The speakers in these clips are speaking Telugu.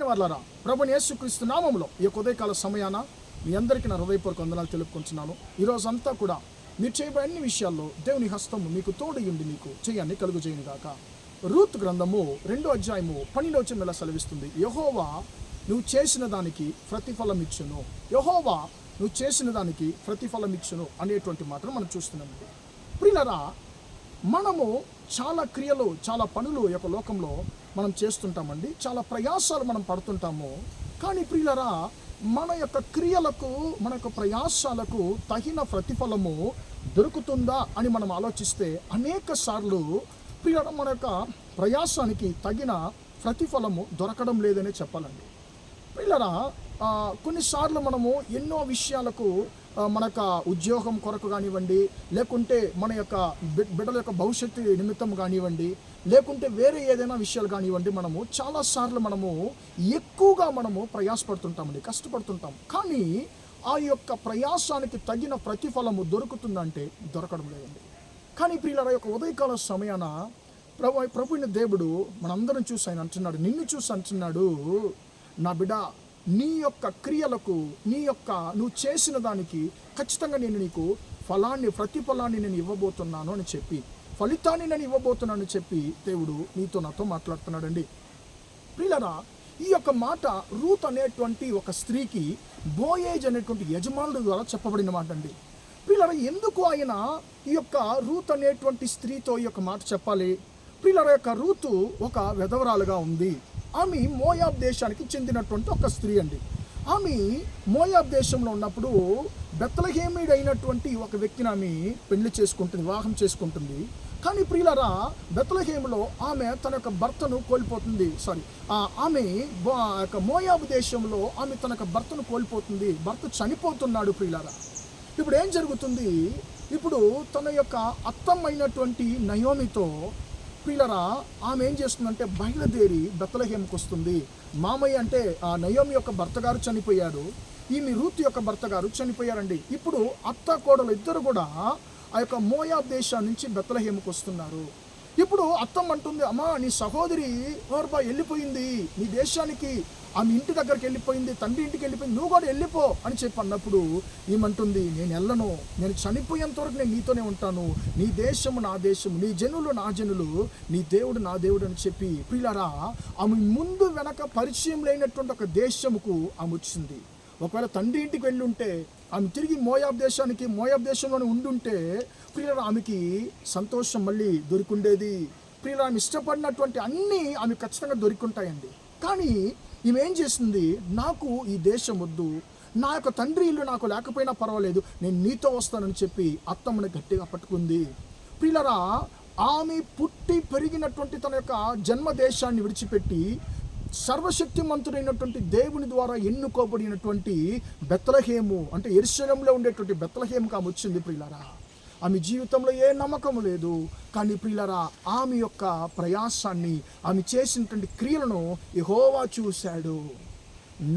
ప్రియమైన వాళ్ళారా, ప్రభుని యేసుక్రీస్తు నామములో ఈ యొక్క ఉదయకాల సమయాన మీ అందరికీ నా హృదయపూర్వక వందనాలు తెలుపుకుంటున్నాను. ఈరోజంతా కూడా మీరు చేయబోయే అన్ని విషయాల్లో దేవుని హస్తము మీకు తోడయుండి మీకు చేయాన్ని కలుగుజేయను గాక. రూతు గ్రంథము 2వ అధ్యాయము 12వ వచనం ఇలా సెలవిస్తుంది, యెహోవా నువ్వు చేసిన దానికి ప్రతిఫలం ఇచ్చును, యెహోవా నువ్వు చేసిన దానికి ప్రతిఫలం ఇచ్చును అనేటువంటి మాటను మనం చూస్తున్నామండి. ప్రియులారా, మనము చాలా క్రియలు, చాలా పనులు ఈ యొక్క లోకంలో మనం చేస్తుంటామండి. చాలా ప్రయాసాలు మనం పడుతుంటాము. కానీ ప్రియులారా, మన యొక్క క్రియలకు, మన యొక్క ప్రయాసాలకు తగిన ప్రతిఫలము దొరుకుతుందా అని మనం ఆలోచిస్తే అనేక సార్లు ప్రియులారా, మన యొక్క ప్రయాసానికి తగిన ప్రతిఫలము దొరకడం లేదనే చెప్పాలండి. ప్రియులారా, కొన్నిసార్లు మనము ఎన్నో విషయాలకు మన యొక్క ఉద్యోగం కొరకు కానివ్వండి, లేకుంటే మన యొక్క బిడ్డల యొక్క భవిష్యత్తు నిమిత్తం కానివ్వండి, లేకుంటే వేరే ఏదైనా విషయాలు కానివ్వండి, మనము చాలాసార్లు ఎక్కువగా ప్రయాసపడుతుంటామండి, కష్టపడుతుంటాం. కానీ ఆ యొక్క ప్రయాసానికి తగిన ప్రతిఫలము దొరుకుతుందంటే దొరకడం లేదండి. కానీ ప్రియులారా, యొక్క ఉదయకాల సమయాన ప్రభువైన దేవుడు మనందరం చూసి ఆయన అంటున్నాడు, నిన్ను చూసి అంటున్నాడు, నా బిడ్డ, నీ యొక్క క్రియలకు, నువ్వు చేసిన దానికి ఖచ్చితంగా నేను నీకు ప్రతిఫలాన్ని నేను ఇవ్వబోతున్నాను అని చెప్పి, ఫలితాన్ని నేను ఇవ్వబోతున్నాను అని చెప్పి దేవుడు నాతో మాట్లాడుతున్నాడండి. ప్రియులారా, ఈ యొక్క మాట రూత్ అనేటువంటి ఒక స్త్రీకి బోయేజ్ అనేటువంటి యజమానుడి ద్వారా చెప్పబడిన మాట అండి. ప్రియులారా, ఎందుకు ఆయన ఈ యొక్క రూత్ అనేటువంటి స్త్రీతో ఈ యొక్క మాట చెప్పాలి? ప్రియులారా, యొక్క రూతు ఒక విధవరాలుగా ఉంది. ఆమె మోయాబ్ దేశానికి చెందినటువంటి ఒక స్త్రీ అండి. ఆమె మోయాబ్ దేశంలో ఉన్నప్పుడు బెత్లెహేమీయుడు అయినటువంటి ఒక వ్యక్తిని ఆమె వివాహం చేసుకుంటుంది. కానీ ప్రియులారా, బెత్లెహేములో ఆమె తన యొక్క భర్తను కోల్పోతుంది. ఆమె మోయాబు దేశంలో ఆమె తన యొక్క భర్తను కోల్పోతుంది. భర్త చనిపోతున్నాడు. ప్రియులారా, ఇప్పుడు ఏం జరుగుతుంది? ఇప్పుడు తన యొక్క అత్తమైనటువంటి నయోమితో ప్రియులారా, ఆమె ఏం చేస్తుందంటే బయలుదేరి బెత్లెహేముకు వస్తుంది. మామయ్య అంటే ఆ నయోమి యొక్క భర్త గారు చనిపోయాడు, ఈమె రూతు యొక్క భర్త గారు చనిపోయారండి. ఇప్పుడు అత్త కోడలు ఇద్దరు కూడా ఆ యొక్క మోయాబ్ దేశం నుంచి బెత్లెహేముకు వస్తున్నారు. ఇప్పుడు అత్తమ్మ అంటుంది, అమ్మా, నీ సహోదరి వెళ్ళిపోయింది నీ దేశానికి, ఆమె ఇంటి దగ్గరికి వెళ్ళిపోయింది, తండ్రి ఇంటికి వెళ్ళిపోయింది, నువ్వు కూడా వెళ్ళిపో అని చెప్పి అన్నప్పుడు ఏమంటుంది, నేను వెళ్ళను, నేను చనిపోయేంత వరకు నేను నీతోనే ఉంటాను, నీ దేశము నా దేశము, నీ జనులు నా జనులు, నీ దేవుడు నా దేవుడు అని చెప్పి ప్రియులారా, ఆమె ముందు వెనక పరిచయం లేనటువంటి ఒక దేశముకు ఆమె వచ్చింది. ఒకవేళ తండ్రి ఇంటికి వెళ్ళి ఉంటే, ఆమె తిరిగి మోయాబ్ దేశంలోనే ఉండుంటే ప్రియులారా, ఆమెకి సంతోషం మళ్ళీ దొరికిండేది. ప్రియులారా, ఆమె ఇష్టపడినటువంటి అన్నీ ఆమె ఖచ్చితంగా దొరికింటాయండి. కానీ ఈమె ఏం చేస్తుంది, నాకు ఈ దేశం వద్దు, నా యొక్క తండ్రి ఇల్లు నాకు లేకపోయినా పర్వాలేదు, నేను నీతో వస్తానని చెప్పి అత్తమ్మని గట్టిగా పట్టుకుంది. ప్రియులారా, ఆమె పుట్టి పెరిగినటువంటి తన యొక్క జన్మ దేశాన్ని విడిచిపెట్టి సర్వశక్తిమంతుడైనటువంటి దేవుని ద్వారా ఎన్నుకోబడినటువంటి బెత్లెహేము అంటే యెరూషలేములో ఉండేటువంటి బెత్లెహేముకు ఆమె వచ్చింది. ప్రియులారా, ఆమె జీవితంలో ఏ నమ్మకం లేదు. కానీ ప్రియులారా, ఆమె యొక్క ప్రయాసాన్ని, ఆమె చేసినటువంటి క్రియలను యెహోవా చూశాడు.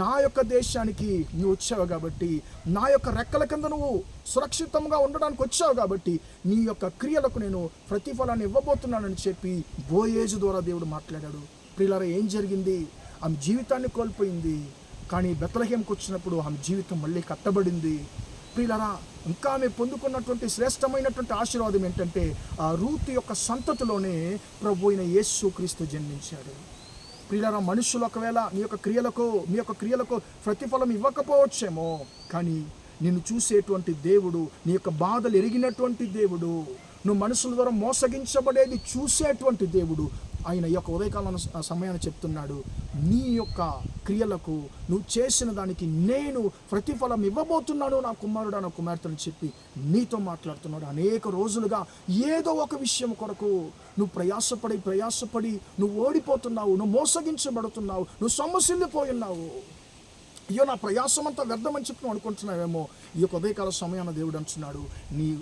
నా యొక్క దేశానికి నువ్వు వచ్చావు కాబట్టి, నా యొక్క రెక్కల కింద నువ్వు సురక్షితంగా ఉండడానికి వచ్చావు కాబట్టి, నీ యొక్క క్రియలకు నేను ప్రతిఫలాన్ని ఇవ్వబోతున్నానని చెప్పి బోయేజు ద్వారా దేవుడు మాట్లాడాడు. ప్రియులారా, ఏం జరిగింది? ఆమె జీవితాన్ని కోల్పోయింది. కానీ బెత్లెహేముకు వచ్చినప్పుడు ఆమె జీవితం మళ్ళీ కట్టబడింది. ప్రియులారా, ఇంకా ఆమె పొందుకున్నటువంటి శ్రేష్టమైనటువంటి ఆశీర్వాదం ఏంటంటే, ఆ రూతు యొక్క సంతతిలోనే ప్రభు అయిన యేసుక్రీస్తు జన్మించాడు. ప్రియులారా, మనుషులు ఒకవేళ మీ యొక్క క్రియలకు ప్రతిఫలం ఇవ్వకపోవచ్చేమో, కానీ నిన్ను చూసేటువంటి దేవుడు, నీ యొక్క బాధలు ఎరిగినటువంటి దేవుడు, నువ్వు మనుషుల ద్వారా మోసగించబడేది చూసేటువంటి దేవుడు, ఆయన ఈ యొక్క ఉదయకాలం సమయాన్ని చెప్తున్నాడు, నీ యొక్క క్రియలకు నువ్వు చేసిన దానికి నేను ప్రతిఫలం ఇవ్వబోతున్నాను నా కుమారుడు, నా కుమార్తెని చెప్పి నీతో మాట్లాడుతున్నాడు. అనేక రోజులుగా ఏదో ఒక విషయం కొరకు నువ్వు ప్రయాసపడి నువ్వు ఓడిపోతున్నావు, నువ్వు మోసగించబడుతున్నావు, నువ్వు సొమ్మసిల్లిపోయి ఉన్నావు. అయ్యో, నా ప్రయాసం అంతా వ్యర్థమని చెప్పి నువ్వు అనుకుంటున్నావేమో. ఈ యొక్క ఉదయకాల సమయాన దేవుడు అంటున్నాడు, నీ